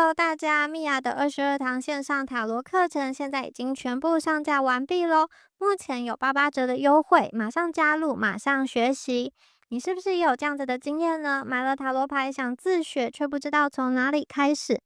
Hello，大家，米娅的22堂线上塔罗课程现在已经全部上架完毕咯，目前有88折的优惠，马上加入，马上学习。你是不是也有这样子的经验呢？买了塔罗牌想自学，却不知道从哪里开始，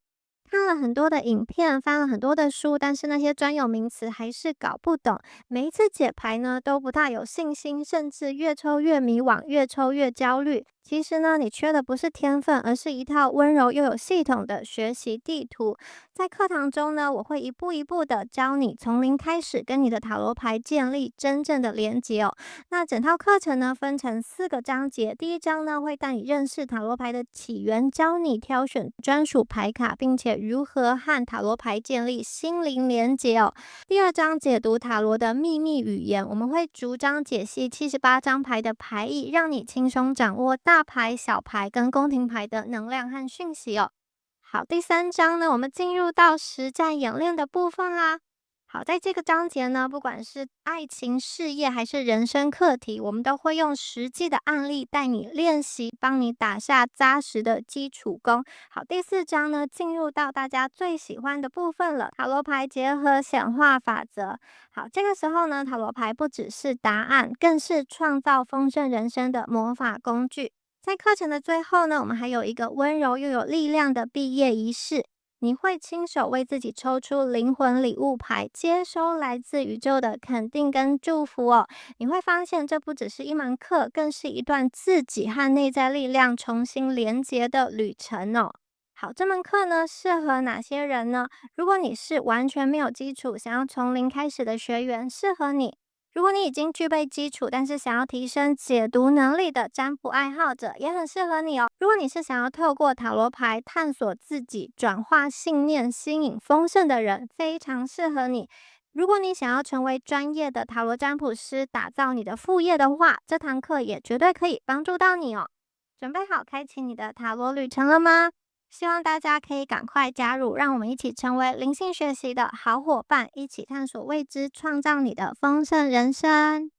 看了很多的影片，翻了很多的书，但是那些专有名词还是搞不懂。每一次解牌呢，都不大有信心，甚至越抽越迷惘，越抽越焦虑。其实呢，你缺的不是天分，而是一套温柔又有系统的学习地图。在课堂中呢，我会一步一步的教你从零开始跟你的塔罗牌建立真正的连结哦。那整套课程呢，分成4个章节。第一章呢，会带你认识塔罗牌的起源，教你挑选专属牌卡，并且如何和塔罗牌建立心灵连结哦。第二章解读塔罗的秘密语言，我们会逐章解析78张牌的牌意，让你轻松掌握大牌、小牌跟宫廷牌的能量和讯息哦。好，第3章呢，我们进入到实战演练的部分啦。好，在这个章节呢，不管是爱情、事业还是人生课题，我们都会用实际的案例带你练习，帮你打下扎实的基础功。好，第4章呢，进入到大家最喜欢的部分了，塔罗牌结合显化法则。好，这个时候呢，塔罗牌不只是答案，更是创造丰盛人生的魔法工具。在课程的最后呢，我们还有一个温柔又有力量的毕业仪式。你会亲手为自己抽出灵魂礼物牌，接收来自宇宙的肯定跟祝福哦。你会发现，这不只是一门课，更是一段自己和内在力量重新连结的旅程哦。好，这门课呢，适合哪些人呢？如果你是完全没有基础，想要从零开始的学员，适合你。如果你已经具备基础，但是想要提升解读能力的占卜爱好者，也很适合你哦。如果你是想要透过塔罗牌探索自己、转化信念、吸引丰盛的人，非常适合你。如果你想要成为专业的塔罗占卜师，打造你的副业的话，这堂课也绝对可以帮助到你哦。准备好开启你的塔罗旅程了吗？希望大家可以赶快加入，让我们一起成为灵性学习的好伙伴，一起探索未知，创造你的丰盛人生。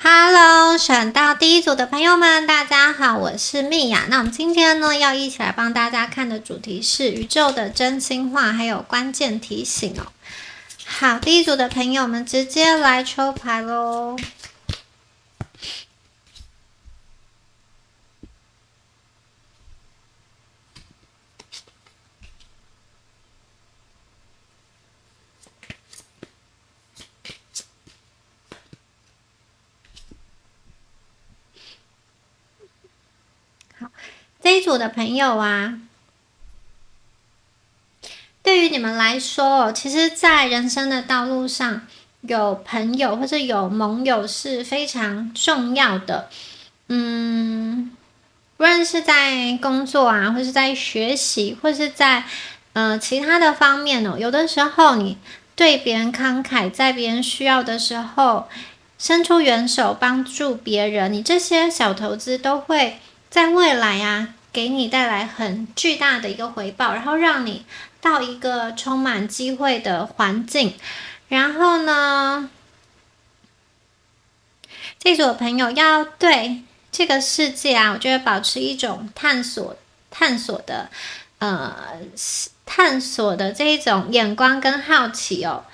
Hello，选到第一组的朋友们，大家好，我是蜜雅。那我们今天呢，要一起来帮大家看的主题是宇宙的真心话，还有关键提醒哦。好，第一组的朋友们直接来抽牌咯。好，这一组的朋友啊，对于你们来说，其实在人生的道路上，有朋友或者有盟友是非常重要的。不论是在工作啊，或是在学习，或是在其他的方面哦，有的时候你对别人慷慨，在别人需要的时候伸出援手帮助别人，你这些小投资都会在未来啊给你带来很巨大的一个回报，然后让你到一个充满机会的环境。然后呢，这组的朋友要对这个世界啊，我觉得保持一种探索的这一种眼光跟好奇哦，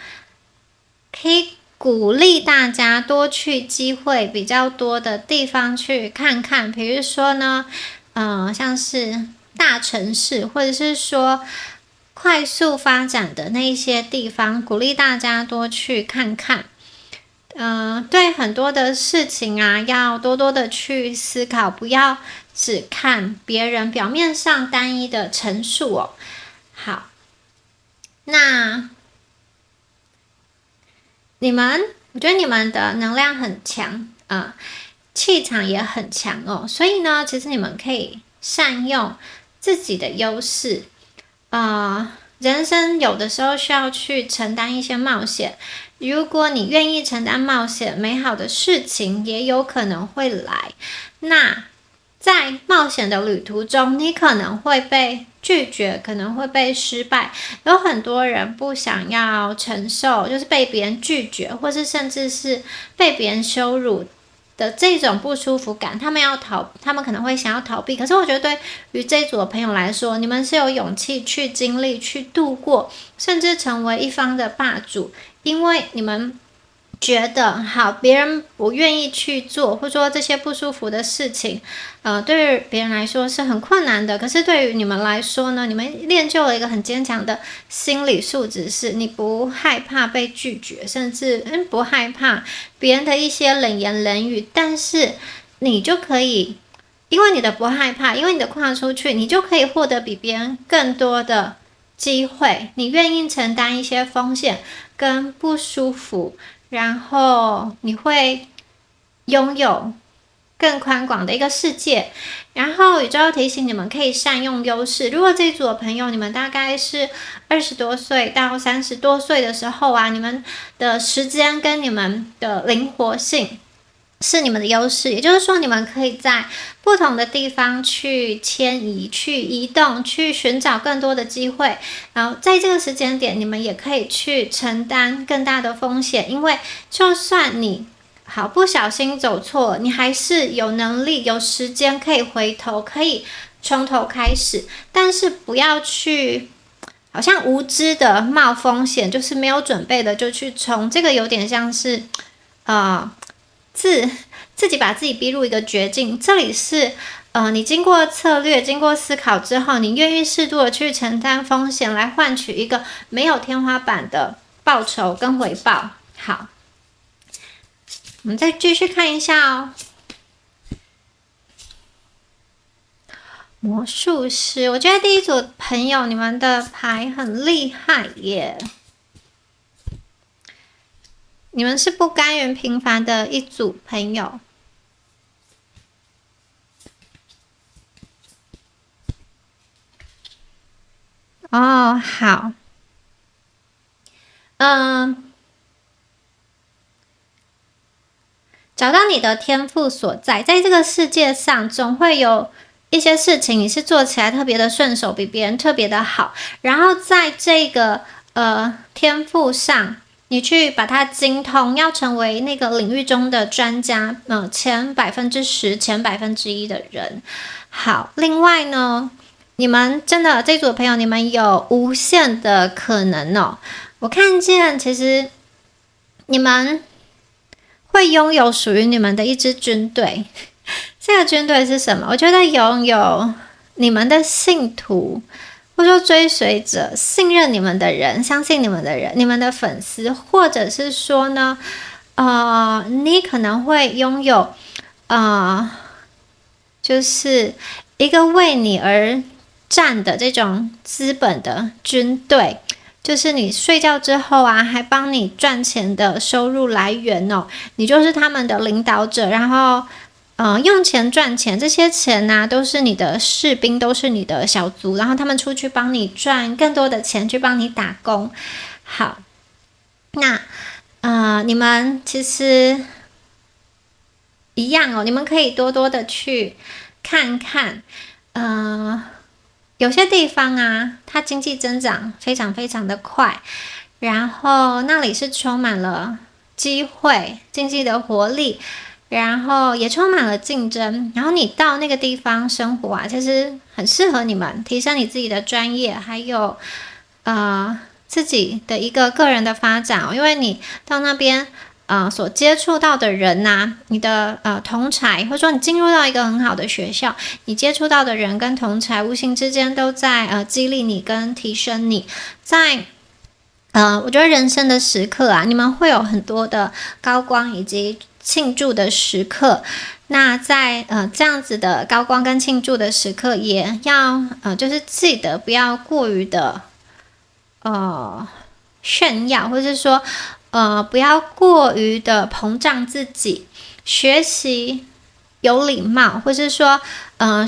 可以鼓励大家多去机会比较多的地方去看看，比如说呢，像是大城市，或者是说快速发展的那一些地方，鼓励大家多去看看。对很多的事情啊，要多多的去思考，不要只看别人表面上单一的陈述哦。好，那我觉得你们的能量很强啊，气场也很强哦。所以呢，其实你们可以善用自己的优势。人生有的时候需要去承担一些冒险，如果你愿意承担冒险，美好的事情也有可能会来。那在冒险的旅途中，你可能会被拒绝，可能会被失败。有很多人不想要承受，就是被别人拒绝，或是甚至是被别人羞辱的这种不舒服感，他们可能会想要逃避。可是我觉得对于这一组的朋友来说，你们是有勇气去经历、去度过，甚至成为一方的霸主，因为你们觉得好，别人不愿意去做，或者说这些不舒服的事情，对于别人来说是很困难的。可是对于你们来说呢，你们练就了一个很坚强的心理素质，是你不害怕被拒绝，甚至不害怕别人的一些冷言冷语，但是你就可以，因为你的不害怕，因为你的跨出去，你就可以获得比别人更多的机会。你愿意承担一些风险跟不舒服，然后你会拥有更宽广的一个世界。然后宇宙提醒你们可以善用优势。如果这一组的朋友你们大概是20多岁到30多岁的时候啊，你们的时间跟你们的灵活性是你们的优势，也就是说你们可以在不同的地方去迁移、去移动、去寻找更多的机会。然后在这个时间点，你们也可以去承担更大的风险，因为就算你好不小心走错，你还是有能力、有时间可以回头，可以从头开始。但是不要去好像无知的冒风险，就是没有准备的就去冲，这个有点像是自己把自己逼入一个绝境。这里是你经过策略、经过思考之后，你愿意适度的去承担风险，来换取一个没有天花板的报酬跟回报。好，我们再继续看一下哦。魔术师，我觉得第一组朋友你们的牌很厉害耶。你们是不甘愿平凡的一组朋友。哦，好。找到你的天赋所在，在这个世界上总会有一些事情你是做起来特别的顺手，比别人特别的好，然后在这个天赋上你去把它精通，要成为那个领域中的专家，前10%、前1%的人。好，另外呢，你们真的这组朋友，你们有无限的可能哦。我看见其实你们会拥有属于你们的一支军队。这个军队是什么？我觉得拥有你们的信徒，或者说追随者，信任你们的人，相信你们的人，你们的粉丝，或者是说呢，你可能会拥有就是一个为你而战的这种资本的军队，就是你睡觉之后啊，还帮你赚钱的收入来源哦，你就是他们的领导者，然后用钱赚钱，这些钱啊都是你的士兵，都是你的小卒，然后他们出去帮你赚更多的钱，去帮你打工。好，那你们其实一样哦，你们可以多多的去看看，有些地方啊，它经济增长非常非常的快，然后那里是充满了机会、经济的活力，然后也充满了竞争。然后你到那个地方生活啊，其实很适合你们提升你自己的专业，还有自己的一个个人的发展哦，因为你到那边所接触到的人呐，你的同侪，或者说你进入到一个很好的学校，你接触到的人跟同侪，无形之间都在激励你跟提升你。在我觉得人生的时刻啊，你们会有很多的高光以及庆祝的时刻。那在这样子的高光跟庆祝的时刻，也要就是记得不要过于的炫耀，或是说不要过于的膨胀自己，学习有礼貌，或是说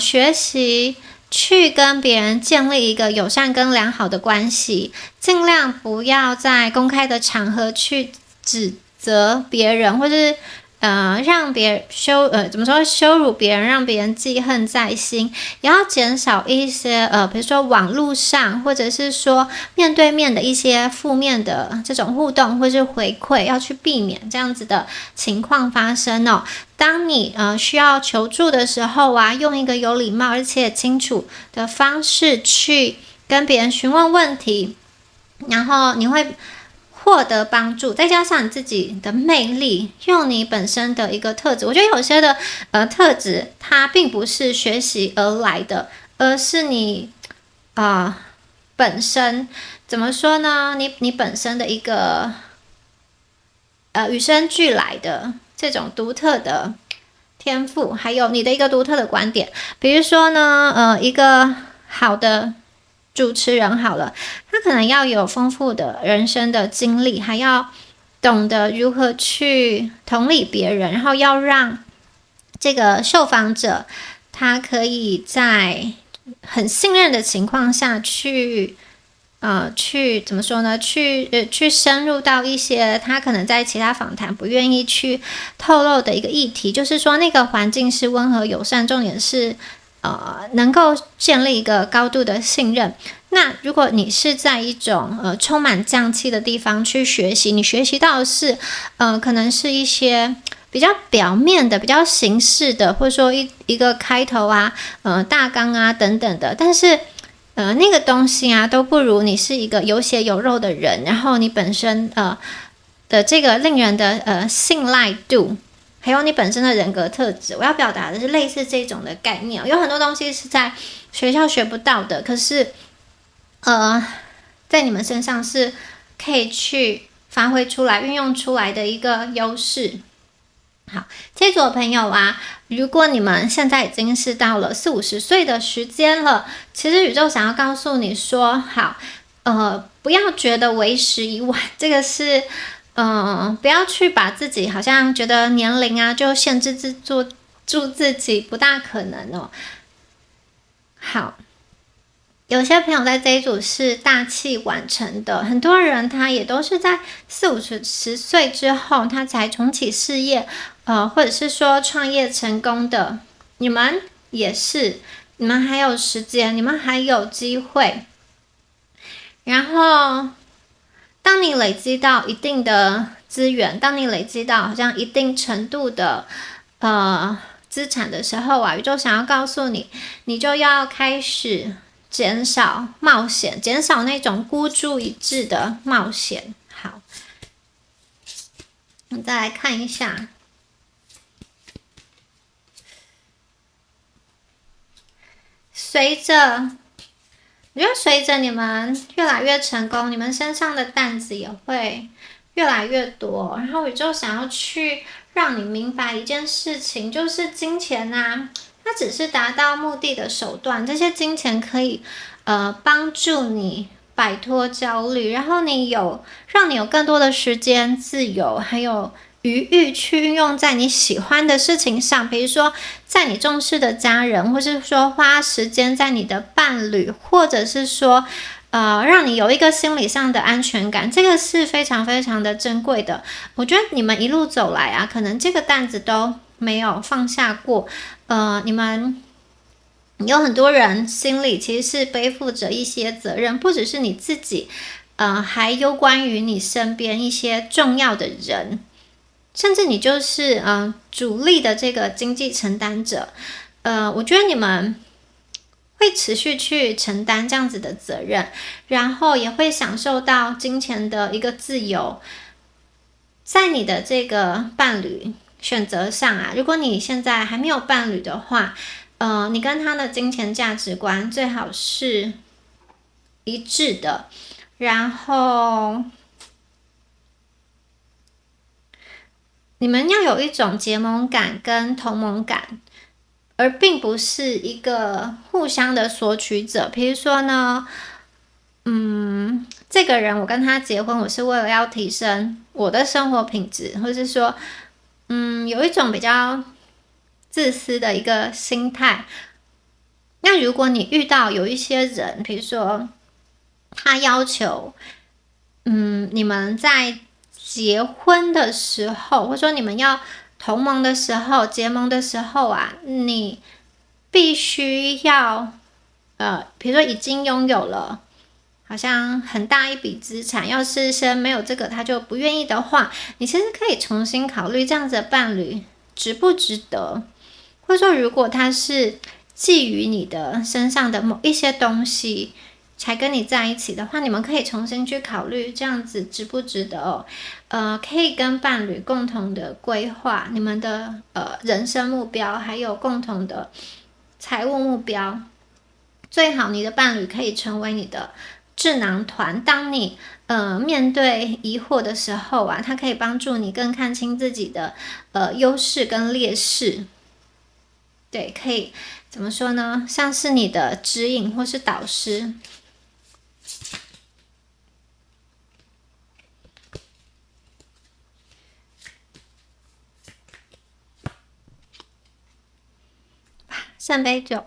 学习去跟别人建立一个友善跟良好的关系，尽量不要在公开的场合去指责别人，或是让别人羞辱别人，让别人记恨在心，也要减少一些比如说网络上或者是说面对面的一些负面的这种互动或是回馈，要去避免这样子的情况发生哦。当你需要求助的时候啊，用一个有礼貌而且清楚的方式去跟别人询问问题，然后你会获得帮助，再加上你自己的魅力，用你本身的一个特质。我觉得有些的特质，它并不是学习而来的，而是你本身怎么说呢？你本身的一个与生俱来的这种独特的天赋，还有你的一个独特的观点。比如说呢，一个好的主持人好了，他可能要有丰富的人生的经历，还要懂得如何去同理别人，然后要让这个受访者他可以在很信任的情况下去怎么说呢？去深入到一些他可能在其他访谈不愿意去透露的一个议题，就是说那个环境是温和友善，重点是能够建立一个高度的信任。那如果你是在一种充满匠气的地方去学习，你学习到的是可能是一些比较表面的、比较形式的，或者说一个开头啊、大纲啊等等的，但是那个东西啊，都不如你是一个有血有肉的人，然后你本身的这个令人的信赖度，还有你本身的人格特质。我要表达的是类似这种的概念，有很多东西是在学校学不到的，可是在你们身上是可以去发挥出来、运用出来的一个优势。好，这组的朋友啊，如果你们现在已经是到了40-50岁的时间了，其实宇宙想要告诉你说，好，不要觉得为时已晚，这个是，不要去把自己好像觉得年龄啊就限制住自己，不大可能哦。好。有些朋友在这一组是大器晚成的，很多人他也都是在40-50岁之后，他才重启事业，或者是说创业成功的。你们也是，你们还有时间，你们还有机会。然后，当你累积到一定的资源，当你累积到好像一定程度的资产的时候啊，宇宙想要告诉你，你就要开始减少冒险，减少那种孤注一掷的冒险。好，我们再来看一下，我觉得随着你们越来越成功，你们身上的担子也会越来越多。然后宇宙想要去让你明白一件事情，就是金钱啊，它只是达到目的的手段。这些金钱可以帮助你摆脱焦虑，然后让你有更多的时间自由，还有余裕去运用在你喜欢的事情上，比如说在你重视的家人，或是说花时间在你的伴侣，或者是说让你有一个心理上的安全感，这个是非常非常的珍贵的。我觉得你们一路走来啊，可能这个担子都没有放下过。你们有很多人心里其实是背负着一些责任，不只是你自己，还有关于你身边一些重要的人，甚至你就是主力的这个经济承担者。我觉得你们会持续去承担这样子的责任，然后也会享受到金钱的一个自由。在你的这个伴侣选择上啊，如果你现在还没有伴侣的话，你跟他的金钱价值观最好是一致的，然后你们要有一种结盟感跟同盟感，而并不是一个互相的索取者。比如说呢，这个人我跟他结婚，我是为了要提升我的生活品质，或是说，有一种比较自私的一个心态。那如果你遇到有一些人，比如说他要求你们在结婚的时候，或者说你们要同盟的时候、结盟的时候啊，你必须要比如说已经拥有了好像很大一笔资产，要是先没有这个他就不愿意的话，你其实可以重新考虑这样子的伴侣值不值得，或者说如果他是觊觎你的身上的某一些东西才跟你在一起的话，你们可以重新去考虑这样子值不值得哦。可以跟伴侣共同的规划你们的人生目标，还有共同的财务目标。最好你的伴侣可以成为你的智囊团，当你面对疑惑的时候啊，他可以帮助你更看清自己的优势跟劣势。对，可以怎么说呢？像是你的指引或是导师。圣杯9。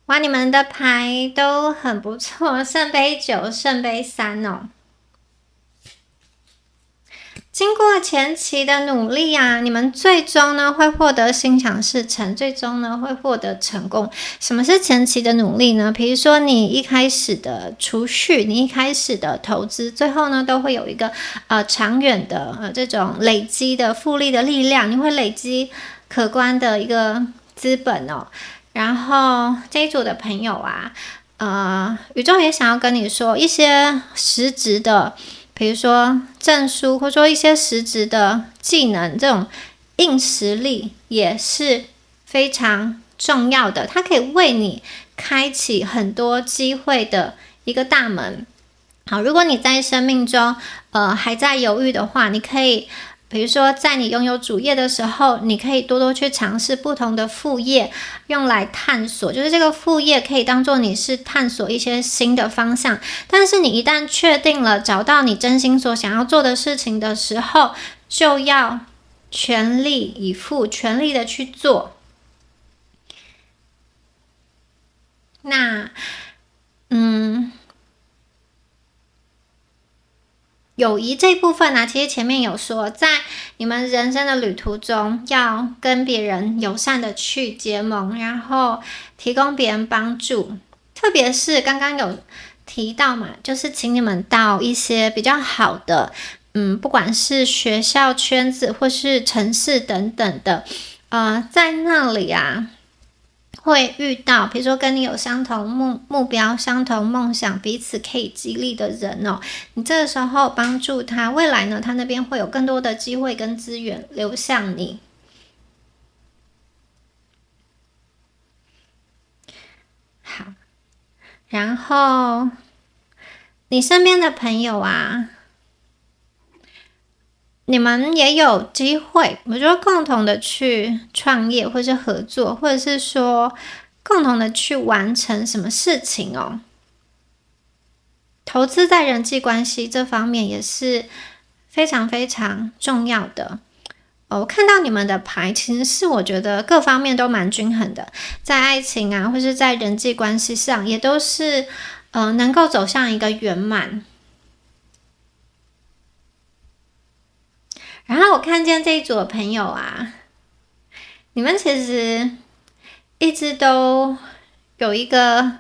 哇，你们的牌都很不错，圣杯9、圣杯3哦。经过前期的努力啊，你们最终呢会获得心想事成，最终呢会获得成功。什么是前期的努力呢？比如说你一开始的储蓄，你一开始的投资，最后呢都会有一个长远的这种累积的复利的力量，你会累积可观的一个资本哦。然后这一组的朋友啊，宇宙也想要跟你说一些实质的。比如说证书，或者说一些实质的技能，这种硬实力也是非常重要的，它可以为你开启很多机会的一个大门。好，如果你在生命中还在犹豫的话，你可以比如说在你拥有主业的时候，你可以多多去尝试不同的副业，用来探索，就是这个副业可以当做你是探索一些新的方向。但是你一旦确定了找到你真心所想要做的事情的时候，就要全力以赴，全力的去做。那友谊这部分呢，其实前面有说，在你们人生的旅途中，要跟别人友善的去结盟，然后提供别人帮助。特别是刚刚有提到嘛，就是请你们到一些比较好的，不管是学校圈子或是城市等等的，在那里啊。会遇到比如说跟你有相同目标、相同梦想、彼此可以激励的人哦，你这个时候帮助他，未来呢，他那边会有更多的机会跟资源流向你。好，然后你身边的朋友啊，你们也有机会，我觉得共同的去创业，或是合作，或者是说共同的去完成什么事情哦。投资在人际关系这方面也是非常非常重要的。我看到你们的牌，其实是我觉得各方面都蛮均衡的，在爱情啊，或是在人际关系上，也都是能够走向一个圆满。然后我看见这一组的朋友啊，你们其实一直都有一个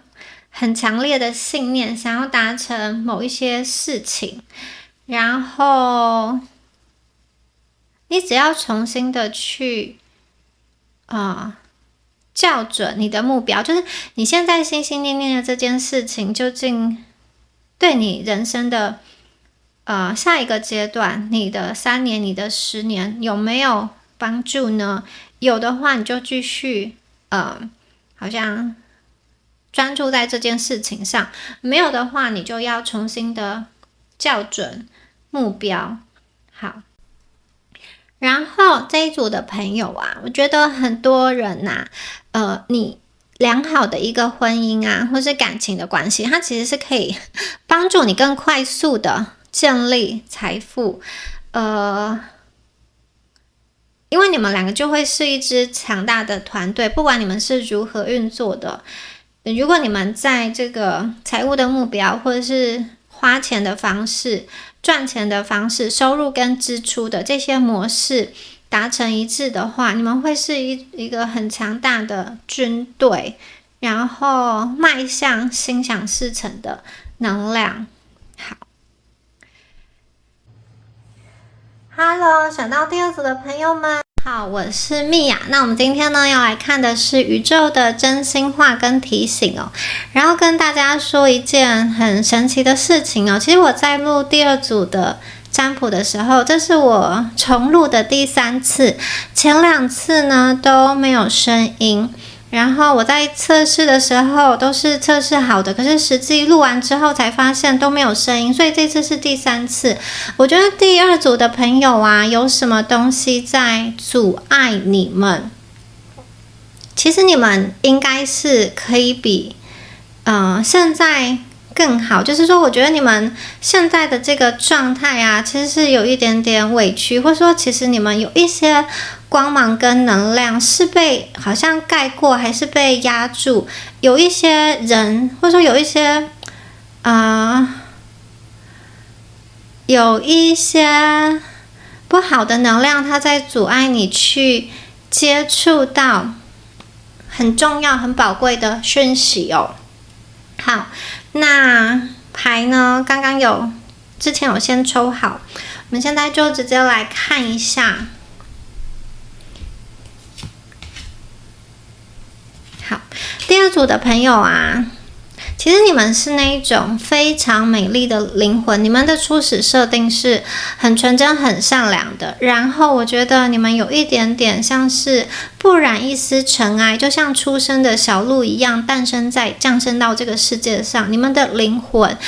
很强烈的信念，想要达成某一些事情，然后你只要重新的去校准你的目标，就是你现在心心念念的这件事情，究竟对你人生的下一个阶段，你的3年、你的10年有没有帮助呢？有的话，你就继续好像专注在这件事情上；没有的话，你就要重新的校准目标。好，然后这一组的朋友啊，我觉得很多人你良好的一个婚姻啊，或是感情的关系，它其实是可以帮助你更快速的建立财富，因为你们两个就会是一支强大的团队，不管你们是如何运作的，如果你们在这个财务的目标，或者是花钱的方式、赚钱的方式、收入跟支出的这些模式达成一致的话，你们会是一个很强大的军队，然后迈向心想事成的能量。好 ，Hello， 想到第二组的朋友们。好，我是蜜雅。那我们今天呢要来看的是宇宙的真心话跟提醒哦，然后跟大家说一件很神奇的事情哦。其实我在录第二组的占卜的时候，这是我重录的第3次，前2次呢都没有声音。然后我在测试的时候都是测试好的，可是实际录完之后才发现都没有声音，所以这次是第3次。我觉得第2组的朋友啊，有什么东西在阻碍你们？其实你们应该是可以比现在更好，就是说我觉得你们现在的这个状态啊，其实是有一点点委屈，或者说其实你们有一些光芒跟能量是被好像盖过，还是被压住，有一些人或者说有一些不好的能量，它在阻碍你去接触到很重要很宝贵的讯息哦。好，那牌呢刚刚之前有先抽好，我们现在就直接来看一下。好，第2组的朋友啊，其实你们是那一种非常美丽的灵魂，你们的初始设定是很纯真很善良的，然后我觉得你们有一点点像是不染一丝尘埃，就像出生的小鹿一样降生到这个世界上，你们的灵魂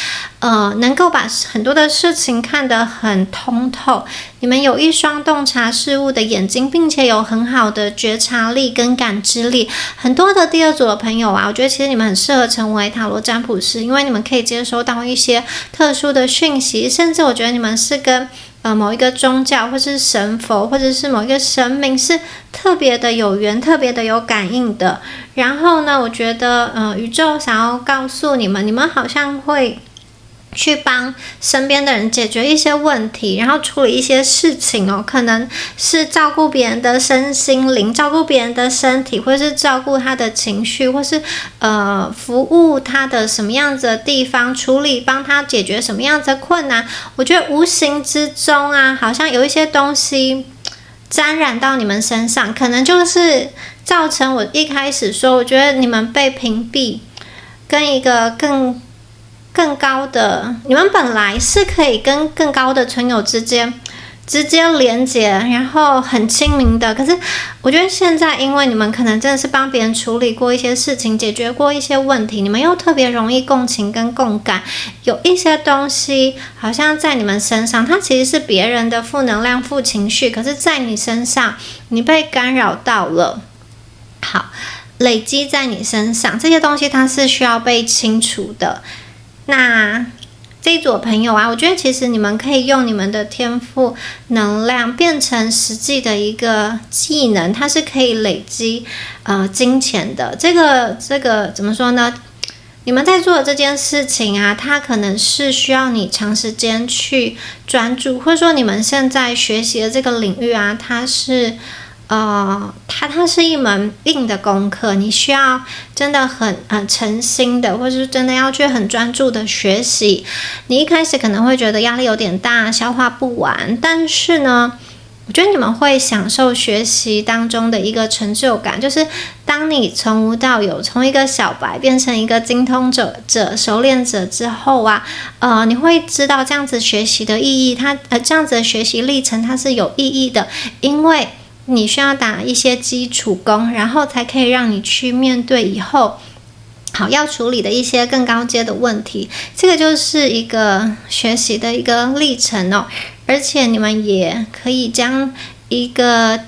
能够把很多的事情看得很通透，你们有一双洞察事物的眼睛，并且有很好的觉察力跟感知力。很多的第2组的朋友啊，我觉得其实你们很适合成为塔罗占卜师，因为你们可以接收到一些特殊的讯息，甚至我觉得你们是跟某一个宗教或是神佛或者是某一个神明是特别的有缘，特别的有感应的。然后呢，我觉得宇宙想要告诉你们，你们好像会去帮身边的人解决一些问题，然后处理一些事情哦，可能是照顾别人的身心灵，照顾别人的身体，或是照顾他的情绪，或是服务他的什么样子的地方，帮他解决什么样子的困难。我觉得无形之中啊，好像有一些东西沾染到你们身上，可能就是造成我一开始说，我觉得你们被屏蔽，跟一个更高的，你们本来是可以跟更高的存有之间直接连接，然后很亲民的。可是我觉得现在，因为你们可能真的是帮别人处理过一些事情，解决过一些问题，你们又特别容易共情跟共感，有一些东西好像在你们身上，它其实是别人的负能量、负情绪，可是在你身上，你被干扰到了。好，累积在你身上，这些东西它是需要被清除的。那这一组朋友啊，我觉得其实你们可以用你们的天赋能量变成实际的一个技能，它是可以累积金钱的。这个怎么说呢？你们在做的这件事情啊，它可能是需要你长时间去专注，或者说你们现在学习的这个领域啊，它是它是一门硬的功课，你需要真的很诚心的，或者是真的要去很专注的学习。你一开始可能会觉得压力有点大，消化不完，但是呢，我觉得你们会享受学习当中的一个成就感，就是当你从无到有，从一个小白变成一个精通者、熟练者之后啊，你会知道这样子学习的意义，这样子的学习历程它是有意义的，因为你需要打一些基础功，然后才可以让你去面对以后要处理的一些更高阶的问题。这个就是一个学习的一个历程哦，而且你们也可以将一个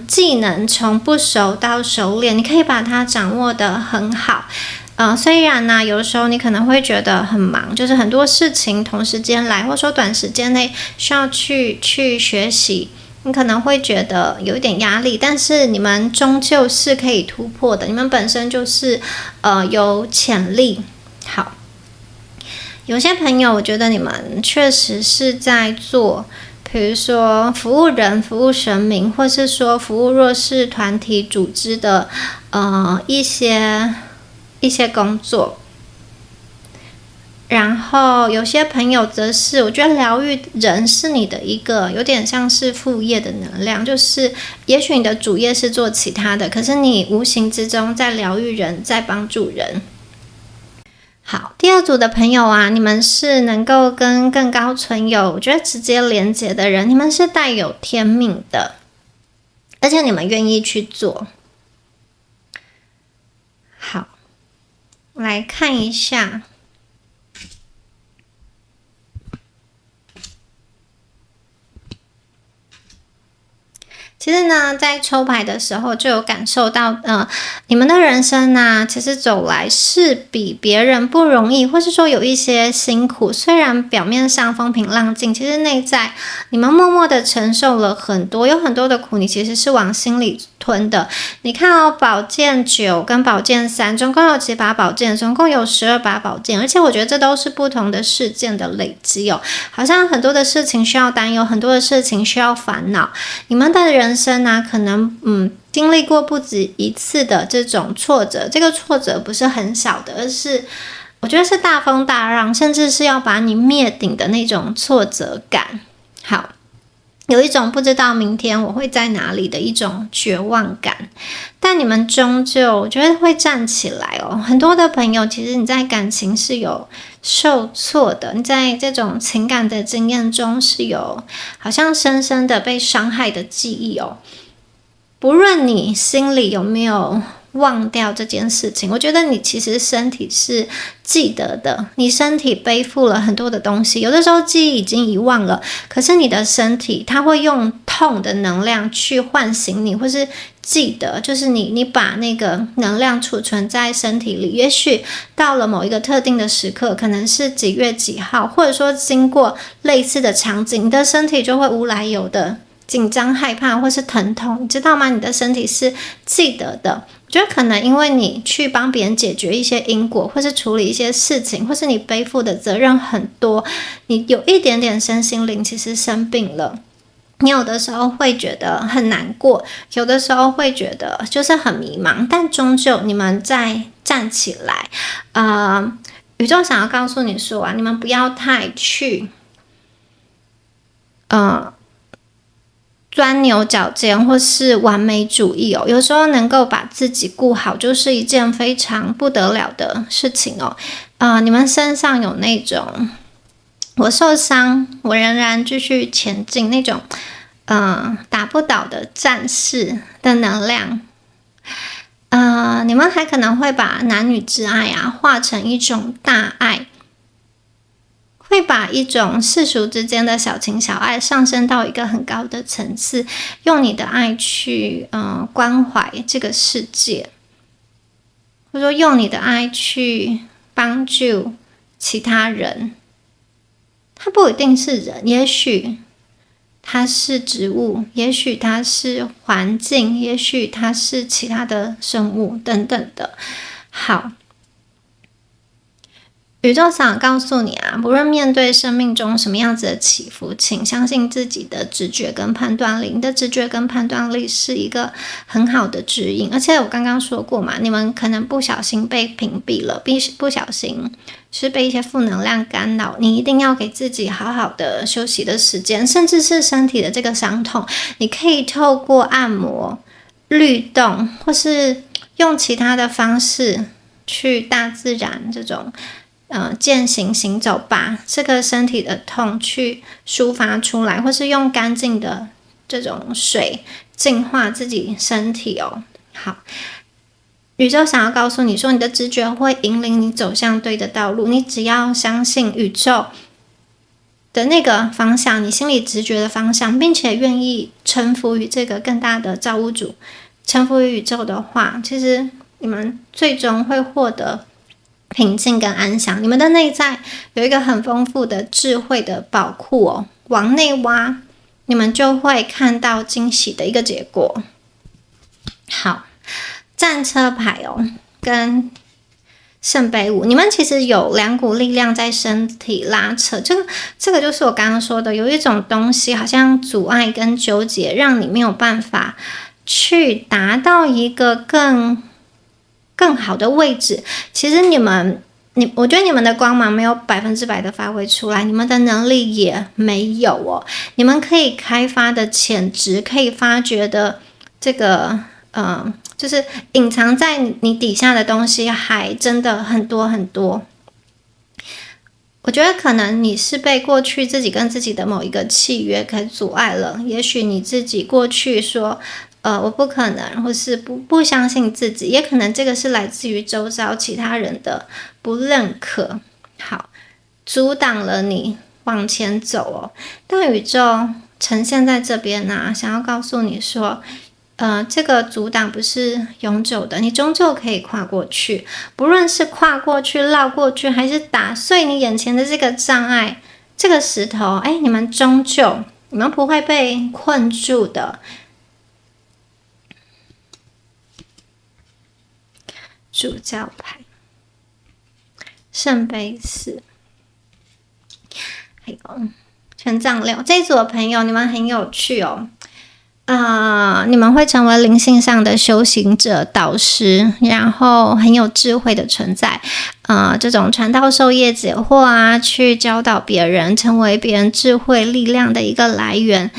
技能从不熟到熟练，你可以把它掌握得很好。虽然呢，有的时候你可能会觉得很忙，就是很多事情同时间来，或者说短时间内需要去学习，你可能会觉得有一点压力，但是你们终究是可以突破的，你们本身就是有潜力。好，有些朋友，我觉得你们确实是在做，比如说服务人、服务神明，或是说服务弱势团体组织的一些工作。然后有些朋友则是，我觉得疗愈人是你的一个有点像是副业的能量，就是也许你的主业是做其他的，可是你无形之中在疗愈人，在帮助人。好，第二组的朋友啊，你们是能够跟更高存有，我觉得直接连接的人，你们是带有天命的，而且你们愿意去做。好，来看一下。其实呢，在抽牌的时候就有感受到，你们的人生呢，其实走来是比别人不容易，或是说有一些辛苦。虽然表面上风平浪静，其实内在你们默默的承受了很多，有很多的苦，你其实是往心里吞的。你看哦，宝剑9跟宝剑3，总共有几把宝剑？总共有12把宝剑，而且我觉得这都是不同的事件的累积哦。好像很多的事情需要担忧，很多的事情需要烦恼。你们的人生啊，可能经历过不止一次的这种挫折，这个挫折不是很小的，而是我觉得是大风大浪，甚至是要把你灭顶的那种挫折感。好，有一种不知道明天我会在哪里的一种绝望感，但你们终究我觉得会站起来哦。很多的朋友，其实你在感情是有受挫的，你在这种情感的经验中是有好像深深的被伤害的记忆哦。不论你心里有没有忘掉这件事情，我觉得你其实身体是记得的，你身体背负了很多的东西，有的时候记忆已经遗忘了，可是你的身体它会用痛的能量去唤醒你，或是记得，就是你把那个能量储存在身体里，也许到了某一个特定的时刻，可能是几月几号，或者说经过类似的场景，你的身体就会无来由的紧张、害怕或是疼痛，你知道吗？你的身体是记得的。我觉得可能因为你去帮别人解决一些因果，或是处理一些事情，或是你背负的责任很多，你有一点点身心灵其实生病了。你有的时候会觉得很难过，有的时候会觉得就是很迷茫，但终究你们再站起来。宇宙想要告诉你说啊，你们不要太去钻牛角尖或是完美主义哦，有时候能够把自己顾好，就是一件非常不得了的事情哦。你们身上有那种我受伤，我仍然继续前进那种打不倒的战士的能量。你们还可能会把男女之爱啊化成一种大爱。会把一种世俗之间的小情小爱上升到一个很高的层次，用你的爱去关怀这个世界，或者说用你的爱去帮助其他人。它不一定是人，也许它是植物，也许它是环境，也许它是其他的生物等等的。好。宇宙想告诉你啊，不论面对生命中什么样子的起伏，请相信自己的直觉跟判断力。你的直觉跟判断力是一个很好的指引，而且我刚刚说过嘛，你们可能不小心被屏蔽了，不小心是被一些负能量干扰，你一定要给自己好好的休息的时间，甚至是身体的这个伤痛，你可以透过按摩、律动，或是用其他的方式去大自然这种健行行走，把这个身体的痛去抒发出来，或是用干净的这种水净化自己身体哦。好，宇宙想要告诉你说，你的直觉会引领你走向对的道路，你只要相信宇宙的那个方向，你心里直觉的方向，并且愿意臣服于这个更大的造物主，臣服于宇宙的话，其实你们最终会获得平静跟安详。你们的内在有一个很丰富的智慧的宝库哦，往内挖，你们就会看到惊喜的一个结果。好，战车牌哦，跟圣杯五，你们其实有2股力量在身体拉扯，这个就是我刚刚说的，有一种东西好像阻碍跟纠结，让你没有办法去达到一个更好的位置。其实我觉得你们的光芒没有100%的发挥出来，你们的能力也没有哦。你们可以开发的潜质，可以发掘的这个就是隐藏在你底下的东西还真的很多很多。我觉得可能你是被过去自己跟自己的某一个契约给阻碍了，也许你自己过去说我不可能，或是不相信自己，也可能这个是来自于周遭其他人的不认可，好，阻挡了你往前走哦。但宇宙呈现在这边啊，想要告诉你说这个阻挡不是永久的，你终究可以跨过去。不论是跨过去、绕过去，还是打碎你眼前的这个障碍，这个石头，你们终究，你们不会被困住的。主教牌，圣杯4，还有权杖6。这一组的朋友，你们很有趣哦。你们会成为灵性上的修行者、导师，然后很有智慧的存在。这种传道授业解惑啊，去教导别人，成为别人智慧力量的一个来源。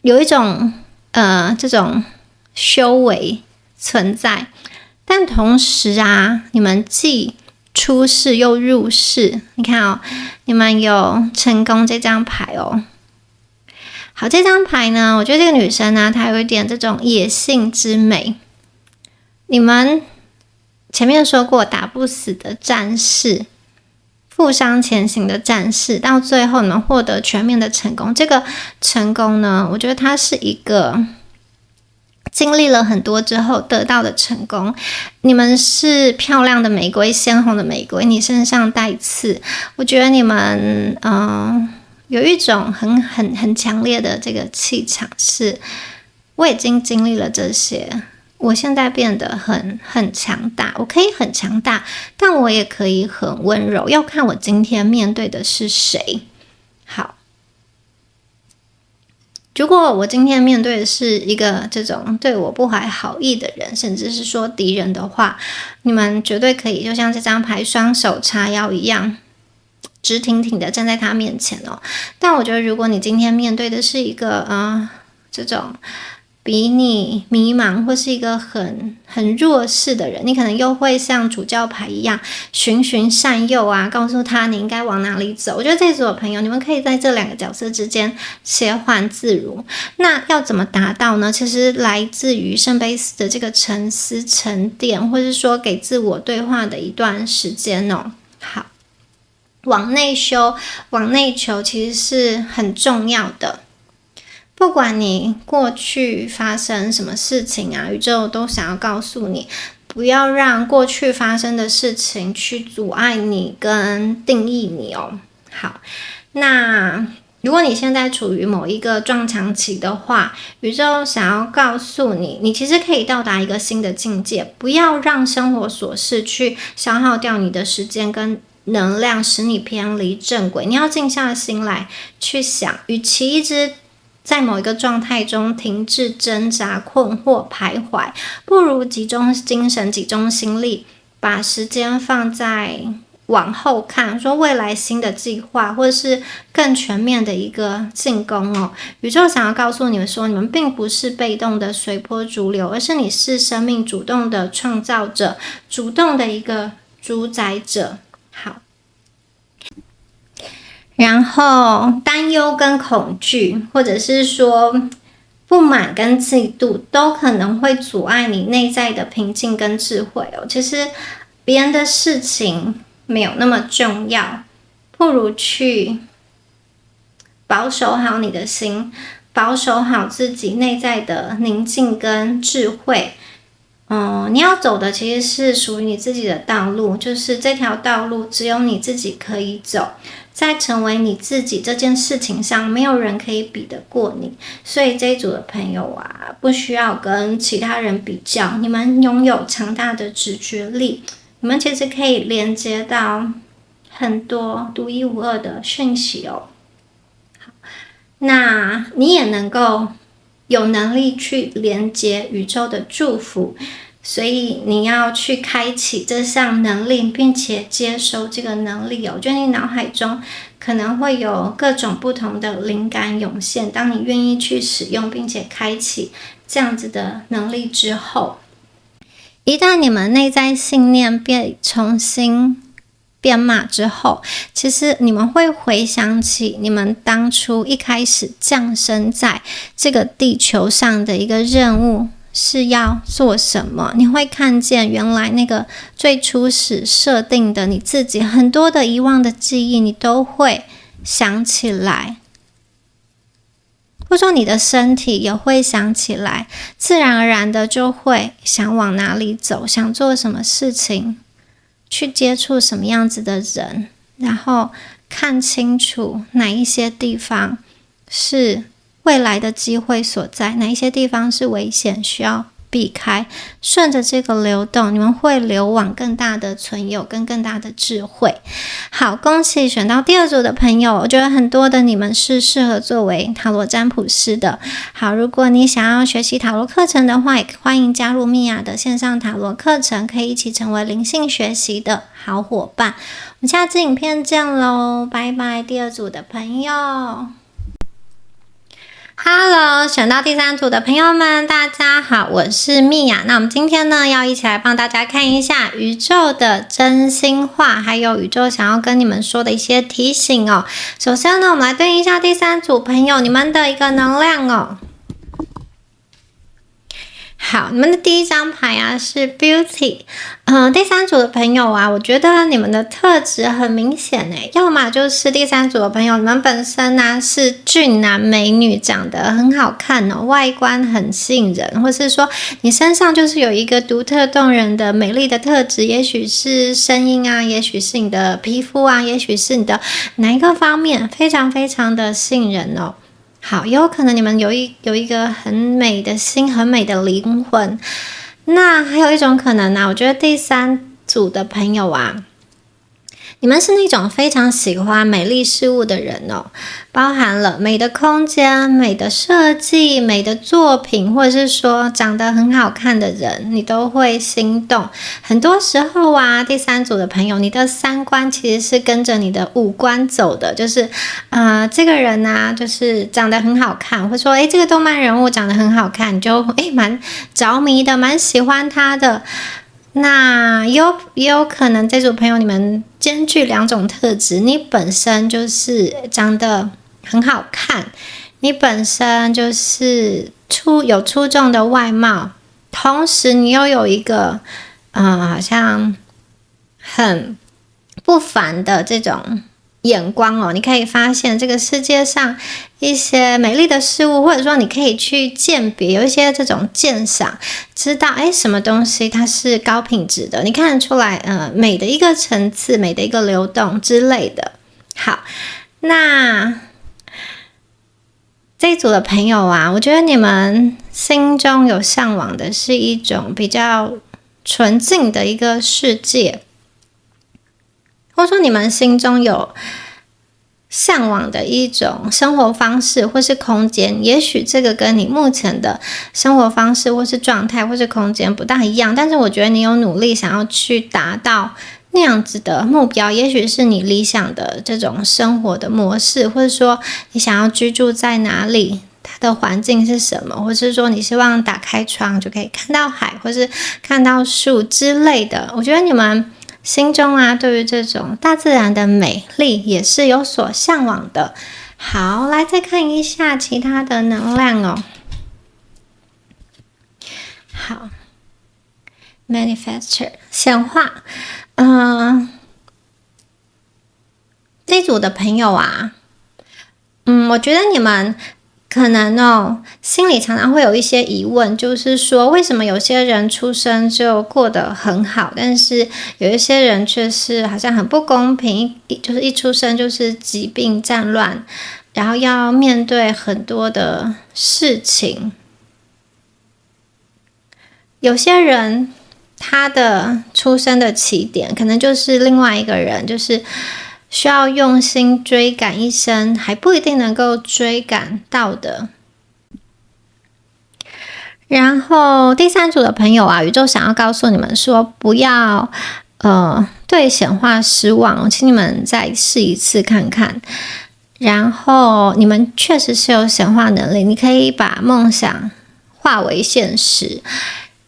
有一种这种修为存在，但同时啊，你们既出世又入世。你看哦，你们有成功这张牌哦。好，这张牌呢，我觉得这个女生呢，她有一点这种野性之美。你们前面说过，打不死的战士，负伤前行的战士，到最后你们获得全面的成功。这个成功呢，我觉得它是一个经历了很多之后得到的成功。你们是漂亮的玫瑰，鲜红的玫瑰，你身上带刺。我觉得你们有一种很强烈的这个气场，是我已经经历了这些，我现在变得很强大，我可以很强大，但我也可以很温柔，要看我今天面对的是谁。好，如果我今天面对的是一个这种对我不怀好意的人，甚至是说敌人的话，你们绝对可以就像这张牌双手叉腰一样，直挺挺的站在他面前哦。但我觉得如果你今天面对的是一个这种比你迷茫或是一个很弱势的人，你可能又会像主教牌一样循循善诱啊，告诉他你应该往哪里走。我觉得这组的朋友，你们可以在这2个角色之间切换自如。那要怎么达到呢？其实来自于圣杯4的这个沉思沉淀，或是说给自我对话的一段时间哦。好，往内修、往内求其实是很重要的。不管你过去发生什么事情啊，宇宙都想要告诉你，不要让过去发生的事情去阻碍你跟定义你哦。好，那如果你现在处于某一个撞墙期的话，宇宙想要告诉你，你其实可以到达一个新的境界，不要让生活琐事去消耗掉你的时间跟能量，使你偏离正轨。你要静下心来去想，与其一直在某一个状态中停滞、挣扎、困惑、徘徊，不如集中精神、集中心力，把时间放在往后看，说未来新的计划，或者是更全面的一个进攻哦。宇宙想要告诉你们说，你们并不是被动的随波逐流，而是你是生命主动的创造者，主动的一个主宰者。好。然后担忧跟恐惧，或者是说不满跟嫉妒，都可能会阻碍你内在的平静跟智慧哦。其实别人的事情没有那么重要，不如去保守好你的心，保守好自己内在的宁静跟智慧。你要走的其实是属于你自己的道路，就是这条道路只有你自己可以走，在成为你自己这件事情上，没有人可以比得过你。所以这一组的朋友啊，不需要跟其他人比较，你们拥有强大的直觉力，你们其实可以连接到很多独一无二的讯息哦。好，那你也能够有能力去连接宇宙的祝福，所以你要去开启这项能力，并且接收这个能力哦。我觉得你脑海中可能会有各种不同的灵感涌现，当你愿意去使用并且开启这样子的能力之后，一旦你们内在信念被重新编码之后，其实你们会回想起你们当初一开始降生在这个地球上的一个任务是要做什么。你会看见原来那个最初始设定的你自己很多的遗忘的记忆，你都会想起来，或者说你的身体也会想起来，自然而然的就会想往哪里走，想做什么事情，去接触什么样子的人，然后看清楚哪一些地方是未来的机会所在，哪一些地方是危险需要避开，顺着这个流动，你们会流往更大的存有跟更大的智慧。好，恭喜选到第二组的朋友，我觉得很多的你们是适合作为塔罗占卜师的。好，如果你想要学习塔罗课程的话，也欢迎加入米娅的线上塔罗课程，可以一起成为灵性学习的好伙伴。我们下次影片见咯，拜拜。第二组的朋友，Hello， 选到第三组的朋友们，大家好，我是米娅。那我们今天呢，要一起来帮大家看一下宇宙的真心话，还有宇宙想要跟你们说的一些提醒哦。首先呢，我们来对应一下第三组朋友你们的一个能量哦。好，你们的第一张牌啊是 Beauty，第三组的朋友啊，我觉得你们的特质很明显诶，要么就是第三组的朋友，你们本身啊是俊男美女，长得很好看哦，外观很吸引人，或是说你身上就是有一个独特动人的美丽的特质，也许是声音啊，也许是你的皮肤啊，也许是你的哪一个方面，非常非常的吸引人哦。好，也有可能你们有一个很美的心，很美的灵魂。那还有一种可能呢，我觉得第三组的朋友啊，你们是那种非常喜欢美丽事物的人哦，包含了美的空间、美的设计、美的作品，或者是说长得很好看的人，你都会心动。很多时候啊，第三组的朋友，你的三观其实是跟着你的五官走的，就是这个人啊，就是长得很好看，或者说这个动漫人物长得很好看，你就蛮着迷的，蛮喜欢他的。那也有可能这组朋友你们兼具两种特质，你本身就是长得很好看，你本身就是有出众的外貌，同时你又有一个好像很不凡的这种眼光哦，你可以发现这个世界上一些美丽的事物，或者说你可以去鉴别，有一些这种鉴赏，知道什么东西它是高品质的，你看得出来美的一个层次，美的一个流动之类的。好，那这一组的朋友啊，我觉得你们心中有向往的是一种比较纯净的一个世界，或者说你们心中有向往的一种生活方式或是空间，也许这个跟你目前的生活方式或是状态或是空间不大一样，但是我觉得你有努力想要去达到那样子的目标，也许是你理想的这种生活的模式，或者说你想要居住在哪里，它的环境是什么，或是说你希望打开窗就可以看到海或是看到树之类的。我觉得你们心中啊，对于这种大自然的美丽也是有所向往的。好，来再看一下其他的能量哦。好 ，manifestor 显化，这组的朋友啊，我觉得你们可能心里常常会有一些疑问，就是说为什么有些人出生就过得很好，但是有一些人却是好像很不公平，就是一出生就是疾病战乱，然后要面对很多的事情。有些人他的出生的起点可能就是另外一个人，就是需要用心追赶一生，还不一定能够追赶到的。然后第三组的朋友啊，宇宙想要告诉你们说，不要对显化失望，请你们再试一次看看。然后你们确实是有显化能力，你可以把梦想化为现实，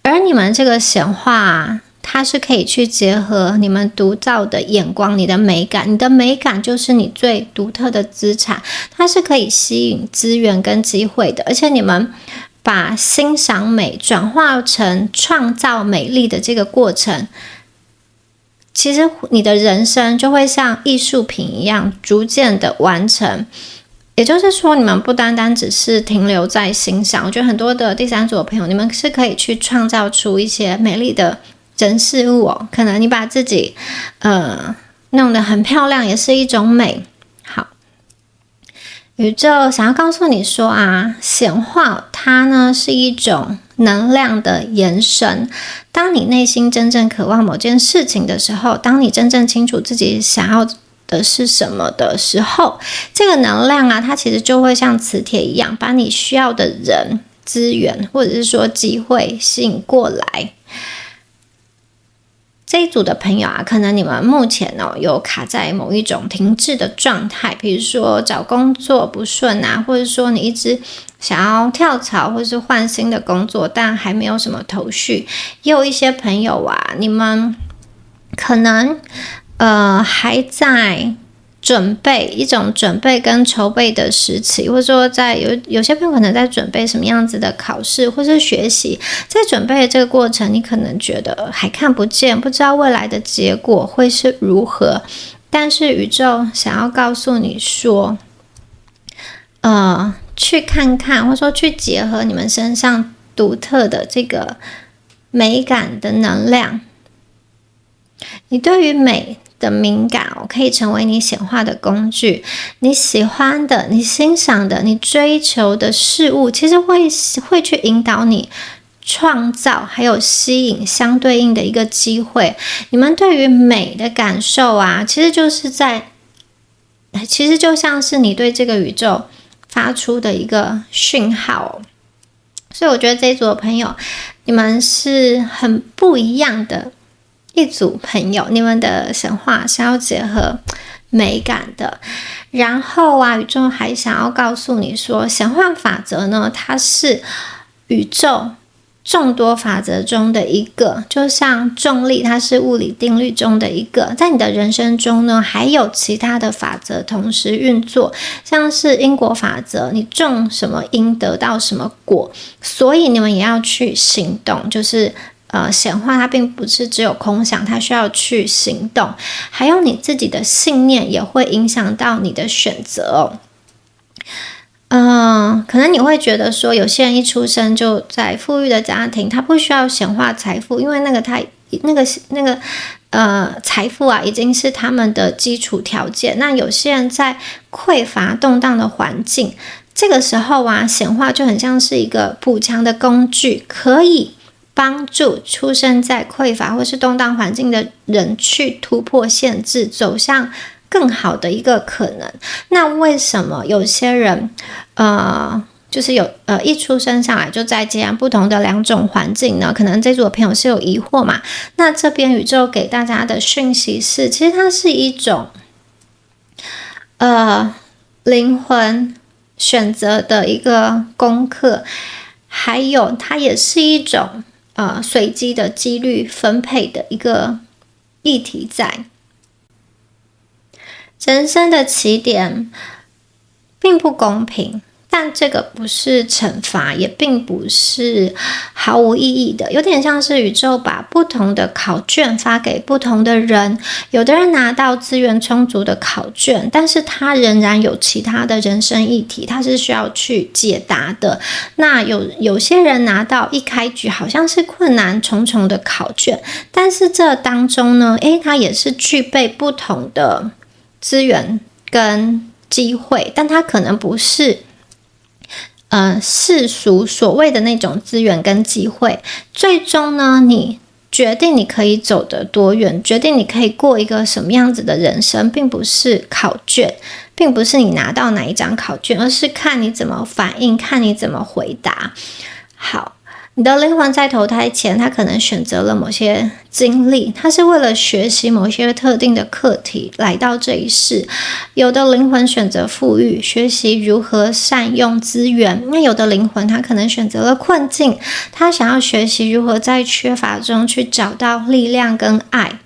而你们这个显化它是可以去结合你们独到的眼光，你的美感，你的美感就是你最独特的资产，它是可以吸引资源跟机会的，而且你们把欣赏美转化成创造美丽的这个过程，其实你的人生就会像艺术品一样逐渐的完成。也就是说，你们不单单只是停留在欣赏，我觉得很多的第三组的朋友，你们是可以去创造出一些美丽的人事物可能你把自己弄得很漂亮，也是一种美。好，宇宙想要告诉你说啊，显化它呢是一种能量的延伸。当你内心真正渴望某件事情的时候，当你真正清楚自己想要的是什么的时候，这个能量啊，它其实就会像磁铁一样，把你需要的人、资源或者是说机会吸引过来。这一组的朋友啊，可能你们目前有卡在某一种停滞的状态，比如说找工作不顺啊，或者说你一直想要跳槽或是换新的工作，但还没有什么头绪。也有一些朋友啊，你们可能还在准备跟筹备的时期，或者说在有些朋友可能在准备什么样子的考试或是学习，在准备的这个过程，你可能觉得还看不见，不知道未来的结果会是如何。但是宇宙想要告诉你说，去看看，或者说去结合你们身上独特的这个美感的能量，你对于美的敏感可以成为你显化的工具。你喜欢的、你欣赏的、你追求的事物，其实会去引导你创造，还有吸引相对应的一个机会。你们对于美的感受啊，其实就像是你对这个宇宙发出的一个讯号。所以我觉得这一组的朋友，你们是很不一样的一组朋友，你们的显化是要结合美感的。然后啊，宇宙还想要告诉你说，显化法则呢，它是宇宙众多法则中的一个，就像重力它是物理定律中的一个，在你的人生中呢，还有其他的法则同时运作，像是因果法则，你种什么因得到什么果，所以你们也要去行动，就是显化它并不是只有空想，它需要去行动，还有你自己的信念也会影响到你的选择可能你会觉得说，有些人一出生就在富裕的家庭，他不需要显化财富，因为财富啊已经是他们的基础条件。那有些人在匮乏动荡的环境，这个时候啊，显化就很像是一个补强的工具，可以帮助出生在匮乏或是动荡环境的人去突破限制，走向更好的一个可能。那为什么有些人就是一出生上来就在截然不同的两种环境呢？可能这组的朋友是有疑惑嘛？那这边宇宙给大家的讯息是，其实它是一种灵魂选择的一个功课，还有它也是一种随机的几率分配的一个议题在。人生的起点并不公平，但这个不是惩罚，也并不是毫无意义的，有点像是宇宙把不同的考卷发给不同的人，有的人拿到资源充足的考卷，但是他仍然有其他的人生议题，他是需要去解答的。那有些人拿到一开局好像是困难重重的考卷，但是这当中呢，他也是具备不同的资源跟机会，但他可能不是世俗所谓的那种资源跟机会。最终呢，你决定你可以走得多远，决定你可以过一个什么样子的人生，并不是考卷，并不是你拿到哪一张考卷，而是看你怎么反应，看你怎么回答。好，你的灵魂在投胎前，他可能选择了某些经历，他是为了学习某些特定的课题来到这一世。有的灵魂选择富裕，学习如何善用资源，那有的灵魂他可能选择了困境，他想要学习如何在缺乏中去找到力量跟爱。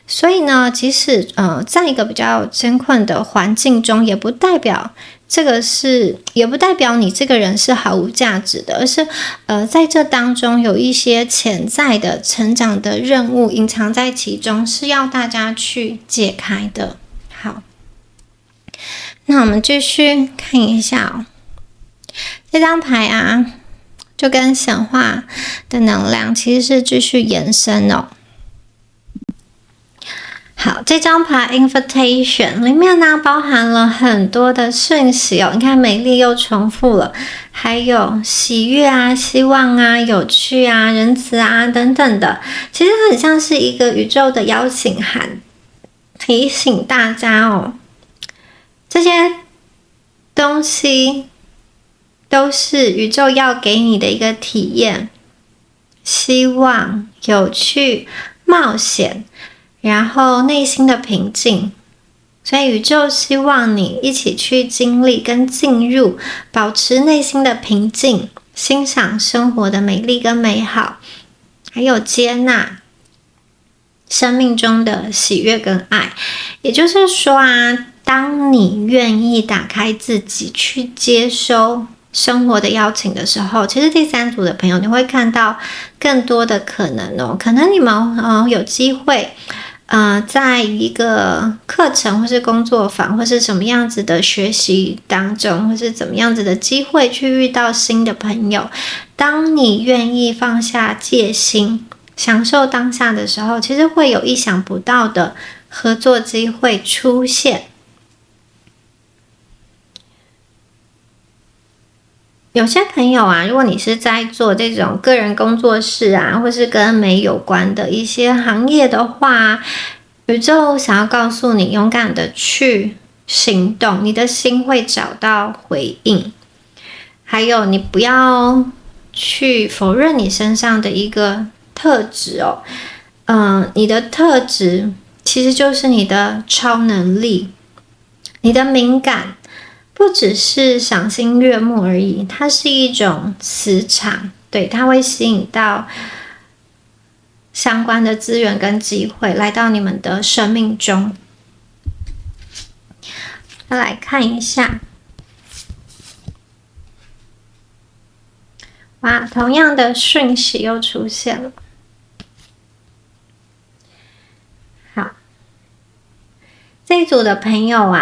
所以呢，即使在一个比较艰困的环境中，也不代表你这个人是毫无价值的，而是在这当中有一些潜在的成长的任务隐藏在其中，是要大家去解开的。好，那我们继续看一下这张牌啊，就跟显化的能量其实是继续延伸好，这张牌 Invitation 里面呢包含了很多的讯息你看美丽又重复了，还有喜悦啊、希望啊、有趣啊、仁慈啊等等的，其实很像是一个宇宙的邀请函，提醒大家这些东西都是宇宙要给你的一个体验，希望、有趣、冒险，然后内心的平静。所以宇宙希望你一起去经历跟进入，保持内心的平静，欣赏生活的美丽跟美好，还有接纳生命中的喜悦跟爱。也就是说当你愿意打开自己去接收生活的邀请的时候，其实第三组的朋友你会看到更多的可能可能你们有机会在一个课程或是工作坊或是什么样子的学习当中，或是怎么样子的机会去遇到新的朋友。当你愿意放下戒心，享受当下的时候，其实会有意想不到的合作机会出现。有些朋友如果你是在做这种个人工作室或是跟美有关的一些行业的话，宇宙想要告诉你，勇敢的去行动，你的心会找到回应。还有，你不要去否认你身上的一个特质你的特质其实就是你的超能力，你的敏感。不只是赏心悦目而已，它是一种磁场，对，它会吸引到相关的资源跟机会来到你们的生命中。再来看一下，哇，同样的讯息又出现了。好，这一组的朋友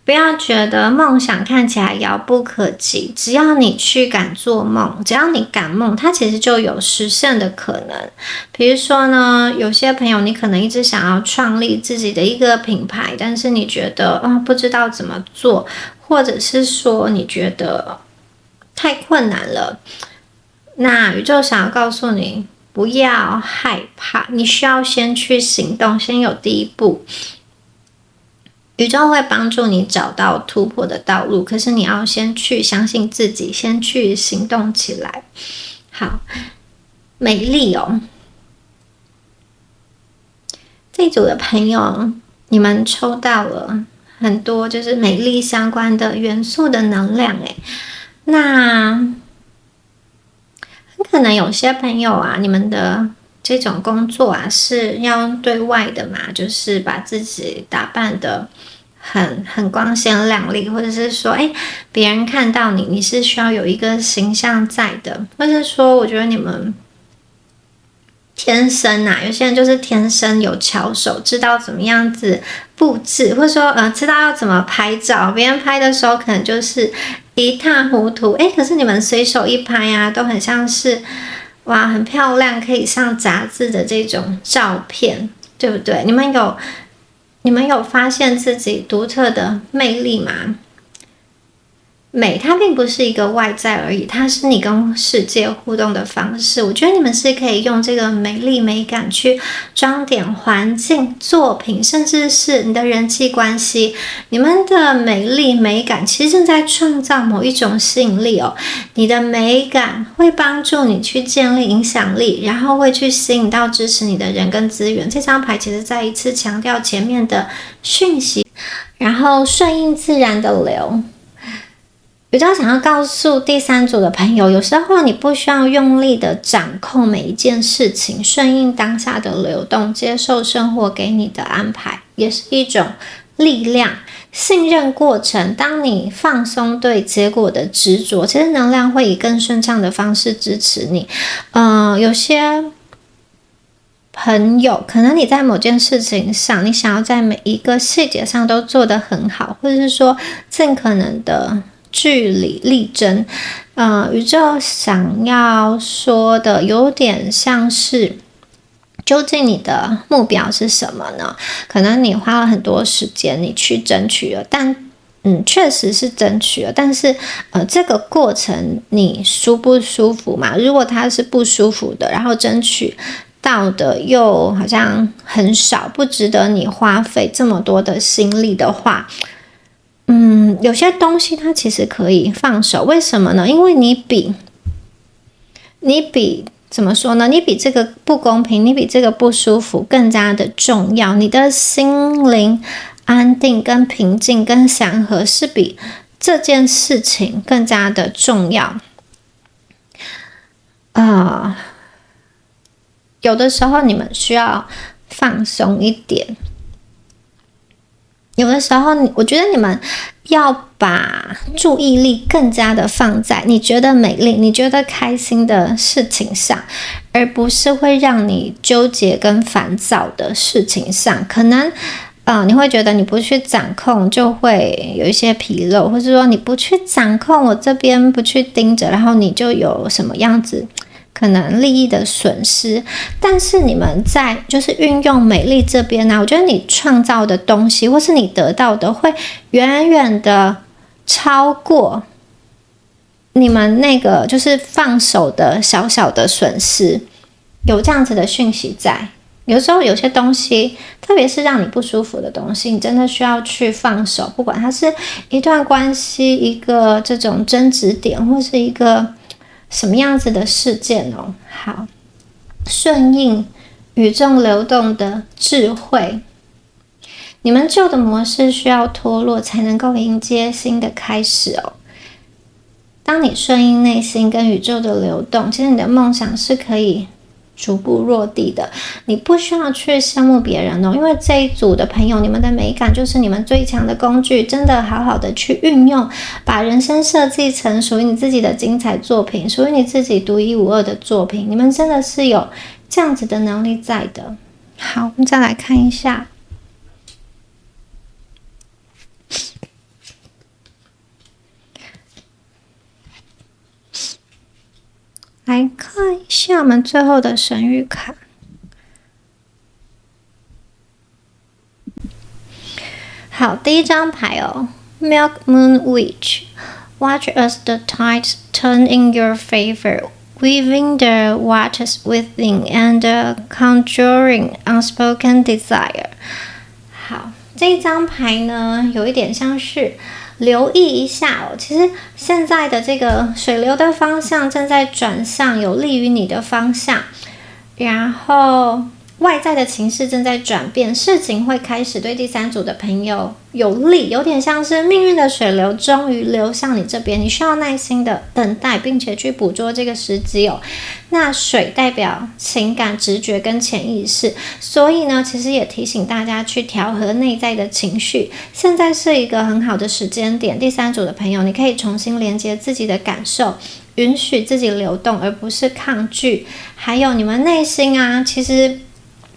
不要觉得梦想看起来遥不可及，只要你去敢做梦，只要你敢梦，它其实就有实现的可能。比如说呢，有些朋友你可能一直想要创立自己的一个品牌，但是你觉得不知道怎么做，或者是说你觉得太困难了，那宇宙想要告诉你，不要害怕，你需要先去行动，先有第一步。宇宙会帮助你找到突破的道路，可是你要先去相信自己，先去行动起来。好，美丽这一组的朋友，你们抽到了很多就是美丽相关的元素的能量那很可能有些朋友你们的这种工作是要对外的嘛，就是把自己打扮的很光鲜亮丽，或者是说，别人看到你，你是需要有一个形象在的，或者是说，我觉得你们天生有些人就是天生有巧手，知道怎么样子布置，或者说知道要怎么拍照，别人拍的时候可能就是一塌糊涂，可是你们随手一拍啊，都很像是哇很漂亮，可以上杂志的这种照片，对不对？你们有发现自己独特的魅力吗？美它并不是一个外在而已，它是你跟世界互动的方式。我觉得你们是可以用这个美丽美感去装点环境、作品，甚至是你的人际关系。你们的美丽美感其实正在创造某一种吸引力哦。你的美感会帮助你去建立影响力，然后会去吸引到支持你的人跟资源。这张牌其实再一次强调前面的讯息，然后顺应自然的流。比较想要告诉第三组的朋友，有时候你不需要用力的掌控每一件事情，顺应当下的流动，接受生活给你的安排，也是一种力量。信任过程，当你放松对结果的执着，其实能量会以更顺畅的方式支持你。有些朋友，可能你在某件事情上，你想要在每一个细节上都做得很好，或者是说尽可能的据理力争。宇宙想要说的有点像是，究竟你的目标是什么呢？可能你花了很多时间，你去争取了，但确实是争取了，但是这个过程你舒不舒服嘛？如果它是不舒服的，然后争取到的又好像很少，不值得你花费这么多的心力的话，有些东西它其实可以放手。为什么呢？因为你比怎么说呢？你比这个不公平，你比这个不舒服更加的重要。你的心灵安定跟平静跟祥和是比这件事情更加的重要。有的时候你们需要放松一点。有的时候我觉得你们要把注意力更加的放在你觉得美丽、你觉得开心的事情上，而不是会让你纠结跟烦躁的事情上。可能你会觉得你不去掌控就会有一些纰漏，或者说你不去掌控，我这边不去盯着，然后你就有什么样子可能利益的损失。但是你们在就是运用美丽这边我觉得你创造的东西或是你得到的会远远的超过你们那个就是放手的小小的损失。有这样子的讯息在。有时候有些东西，特别是让你不舒服的东西，你真的需要去放手，不管它是一段关系、一个这种争执点，或是一个什么样子的事件哦。好，顺应宇宙流动的智慧。你们旧的模式需要脱落，才能够迎接新的开始哦。当你顺应内心跟宇宙的流动，其实你的梦想是可以逐步落地的。你不需要去羡慕别人哦，因为这一组的朋友，你们的美感就是你们最强的工具，真的好好的去运用，把人生设计成属于你自己的精彩作品，属于你自己独一无二的作品。你们真的是有这样子的能力在的。好，我们再来看一下。来看一下我们最后的神谕卡。好，第一张牌哦 ，Milk Moon Witch。Watch as the tides turn in your favor, weaving the waters within and conjuring unspoken desire。好，这一张牌呢，有一点像是留意一下哦，其实现在的这个水流的方向正在转向有利于你的方向，然后外在的情势正在转变，事情会开始对第三组的朋友有利，有点像是命运的水流终于流向你这边，你需要耐心的等待，并且去捕捉这个时机哦。那水代表情感、直觉跟潜意识，所以呢，其实也提醒大家去调和内在的情绪。现在是一个很好的时间点，第三组的朋友，你可以重新连接自己的感受，允许自己流动，而不是抗拒。还有你们内心啊，其实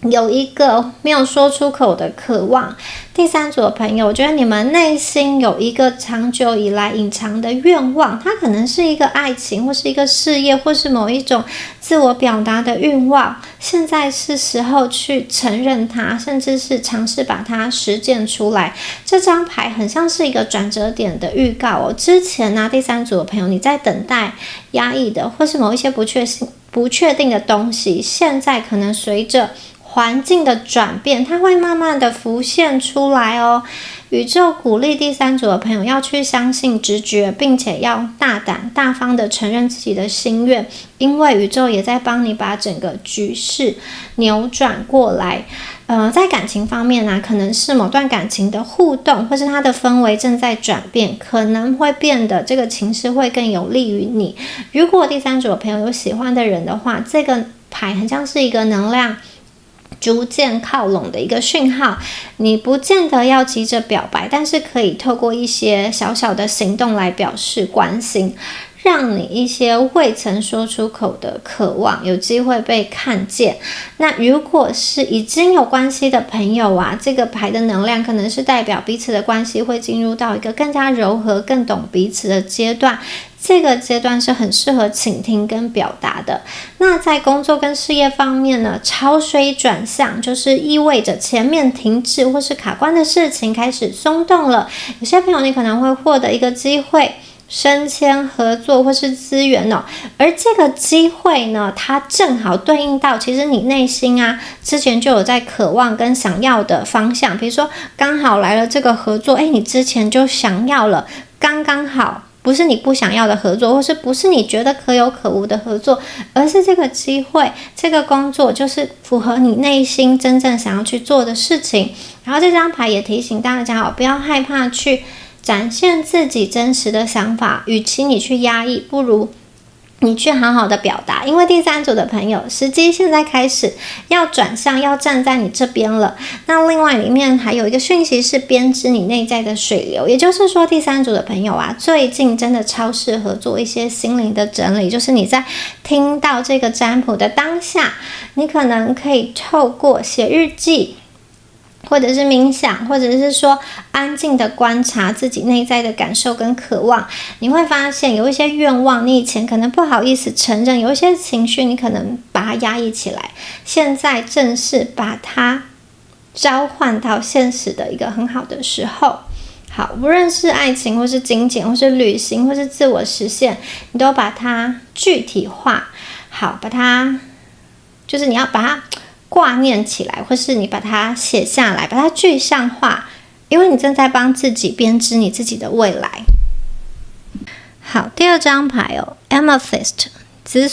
有一个没有说出口的渴望。第三组的朋友，我觉得你们内心有一个长久以来隐藏的愿望，它可能是一个爱情，或是一个事业，或是某一种自我表达的欲望。现在是时候去承认它，甚至是尝试把它实践出来。这张牌很像是一个转折点的预告哦。之前呢，第三组的朋友，你在等待压抑的，或是某一些不确定的东西，现在可能随着环境的转变，它会慢慢的浮现出来哦。宇宙鼓励第三组的朋友要去相信直觉，并且要大胆大方的承认自己的心愿，因为宇宙也在帮你把整个局势扭转过来。在感情方面呢，可能是某段感情的互动，或是它的氛围正在转变，可能会变得这个情势会更有利于你。如果第三组的朋友有喜欢的人的话，这个牌很像是一个能量逐渐靠拢的一个讯号，你不见得要急着表白，但是可以透过一些小小的行动来表示关心，让你一些未曾说出口的渴望有机会被看见。那如果是已经有关系的朋友啊，这个牌的能量可能是代表彼此的关系会进入到一个更加柔和、更懂彼此的阶段。这个阶段是很适合倾听跟表达的。那在工作跟事业方面呢，潮水转向就是意味着前面停滞或是卡关的事情开始松动了。有些朋友你可能会获得一个机会，升迁、合作或是资源哦。而这个机会呢，它正好对应到其实你内心啊之前就有在渴望跟想要的方向。比如说刚好来了这个合作，你之前就想要了，刚刚好。不是你不想要的合作，或是不是你觉得可有可无的合作，而是这个机会，这个工作就是符合你内心真正想要去做的事情。然后这张牌也提醒大家不要害怕去展现自己真实的想法，与其你去压抑，不如你去好好的表达。因为第三组的朋友，时机现在开始要转向，要站在你这边了。那另外里面还有一个讯息是编织你内在的水流，也就是说第三组的朋友啊，最近真的超适合做一些心灵的整理。就是你在听到这个占卜的当下，你可能可以透过写日记，或者是冥想，或者是说安静的观察自己内在的感受跟渴望，你会发现有一些愿望你以前可能不好意思承认，有一些情绪你可能把它压抑起来，现在正是把它召唤到现实的一个很好的时候。好，无论是爱情或是金钱或是旅行或是自我实现，你都把它具体化。好，把它就是你要把它挂念起来，或是你把它写下来，把它具象化，因为你正在帮自己编织你自己的未来。好，第二张牌Amethyst 紫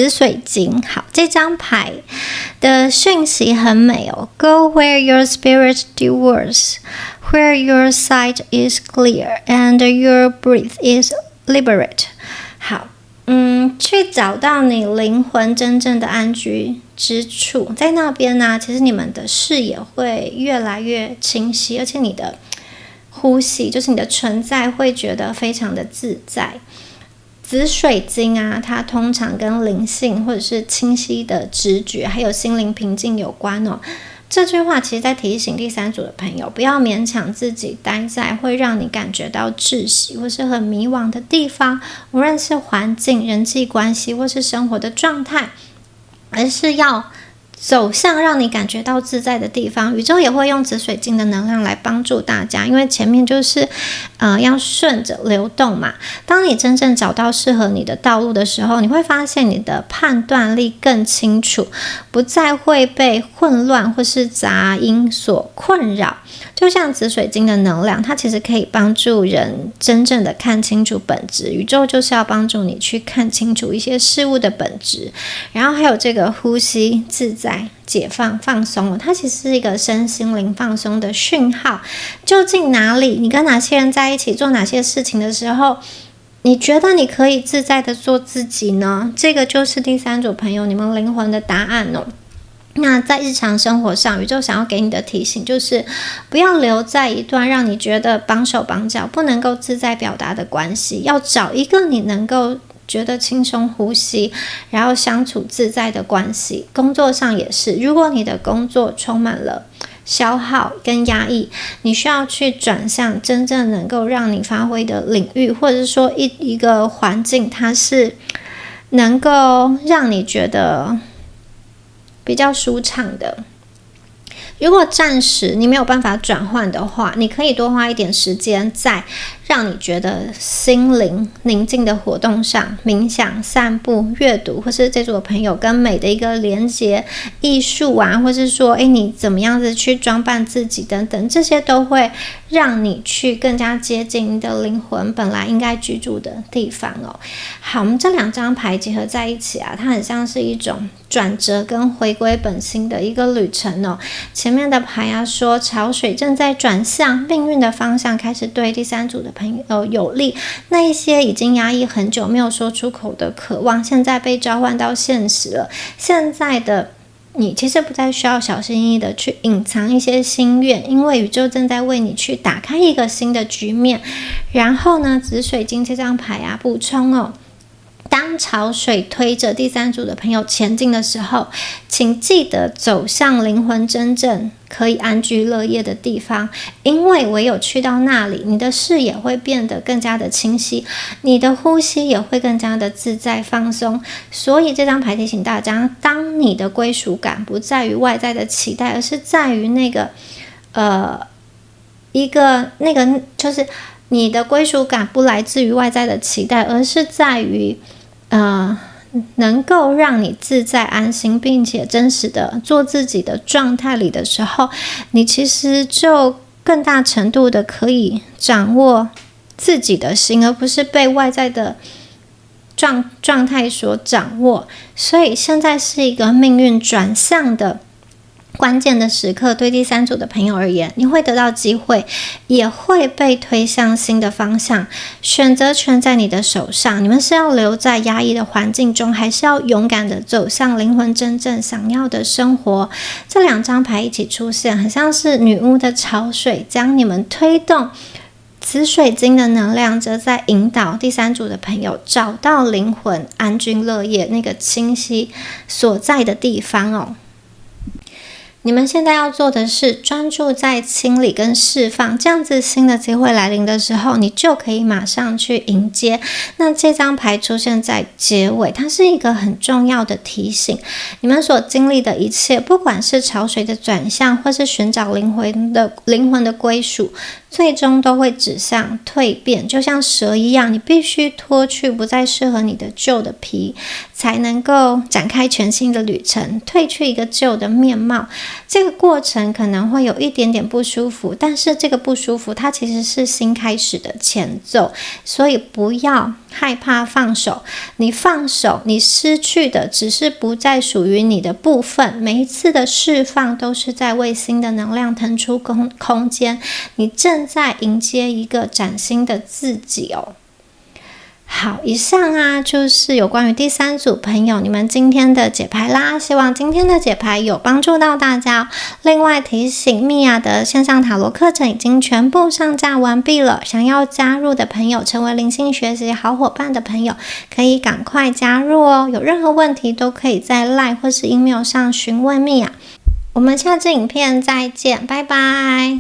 水晶。好，这张牌的讯息很美Go where your spirit dwells, where your sight is clear and your breath is liberate。好。去找到你灵魂真正的安居之处，在那边呢，其实你们的视野会越来越清晰，而且你的呼吸，就是你的存在，会觉得非常的自在。紫水晶啊，它通常跟灵性或者是清晰的直觉，还有心灵平静有关这句话其实在提醒第三组的朋友，不要勉强自己待在会让你感觉到窒息或是很迷惘的地方，无论是环境、人际关系或是生活的状态，而是要走向让你感觉到自在的地方。宇宙也会用紫水晶的能量来帮助大家，因为前面就是要顺着流动嘛。当你真正找到适合你的道路的时候，你会发现你的判断力更清楚，不再会被混乱或是杂音所困扰。就像紫水晶的能量，它其实可以帮助人真正的看清楚本质。宇宙就是要帮助你去看清楚一些事物的本质。然后还有这个呼吸自在，在解放放松了，它其实是一个身心灵放松的讯号。究竟哪里，你跟哪些人在一起做哪些事情的时候，你觉得你可以自在的做自己呢？这个就是第三组朋友你们灵魂的答案哦。那在日常生活上，宇宙想要给你的提醒就是，不要留在一段让你觉得绑手绑脚、不能够自在表达的关系，要找一个你能够觉得轻松呼吸，然后相处自在的关系。工作上也是，如果你的工作充满了消耗跟压抑，你需要去转向真正能够让你发挥的领域，或者是说一个环境，它是能够让你觉得比较舒畅的。如果暂时你没有办法转换的话，你可以多花一点时间在让你觉得心灵宁静的活动上，冥想、散步、阅读，或是这组朋友跟美的一个连接，艺术啊，或是说你怎么样子去装扮自己等等，这些都会让你去更加接近你的灵魂本来应该居住的地方哦。好，我们这两张牌结合在一起啊，它很像是一种转折跟回归本心的一个旅程哦。前面的牌啊说潮水正在转向，命运的方向开始对第三组的朋友有利，那一些已经压抑很久没有说出口的渴望，现在被召唤到现实了。现在的你其实不再需要小心翼翼的去隐藏一些心愿，因为宇宙正在为你去打开一个新的局面。然后呢，紫水晶这张牌啊，补充哦，当潮水推着第三组的朋友前进的时候，请记得走向灵魂真正可以安居乐业的地方，因为唯有去到那里，你的视野会变得更加的清晰，你的呼吸也会更加的自在放松。所以这张牌提醒大家，当你的归属感不在于外在的期待，而是在于就是你的归属感不来自于外在的期待，而是在于能够让你自在安心并且真实的做自己的状态里的时候，你其实就更大程度的可以掌握自己的心，而不是被外在的状态所掌握。所以现在是一个命运转向的关键的时刻，对第三组的朋友而言，你会得到机会，也会被推向新的方向。选择权在你的手上，你们是要留在压抑的环境中，还是要勇敢的走向灵魂真正想要的生活？这两张牌一起出现，很像是女巫的潮水将你们推动，紫水晶的能量则在引导第三组的朋友找到灵魂安居乐业那个清晰所在的地方哦。你们现在要做的是专注在清理跟释放，这样子新的机会来临的时候，你就可以马上去迎接。那这张牌出现在结尾，它是一个很重要的提醒，你们所经历的一切，不管是潮水的转向，或是寻找灵魂的归属，最终都会指向蜕变。就像蛇一样，你必须脱去不再适合你的旧的皮，才能够展开全新的旅程，褪去一个旧的面貌。这个过程可能会有一点点不舒服，但是这个不舒服它其实是新开始的前奏，所以不要害怕放手。你放手，你失去的只是不再属于你的部分，每一次的释放都是在为新的能量腾出空间，你正在迎接一个崭新的自己哦。好，以上啊就是有关于第三组朋友你们今天的解牌啦，希望今天的解牌有帮助到大家。另外提醒，米娅的线上塔罗课程已经全部上架完毕了，想要加入的朋友，成为灵性学习好伙伴的朋友，可以赶快加入哦。有任何问题都可以在 LINE 或是 email 上询问米娅。我们下支影片再见，拜拜。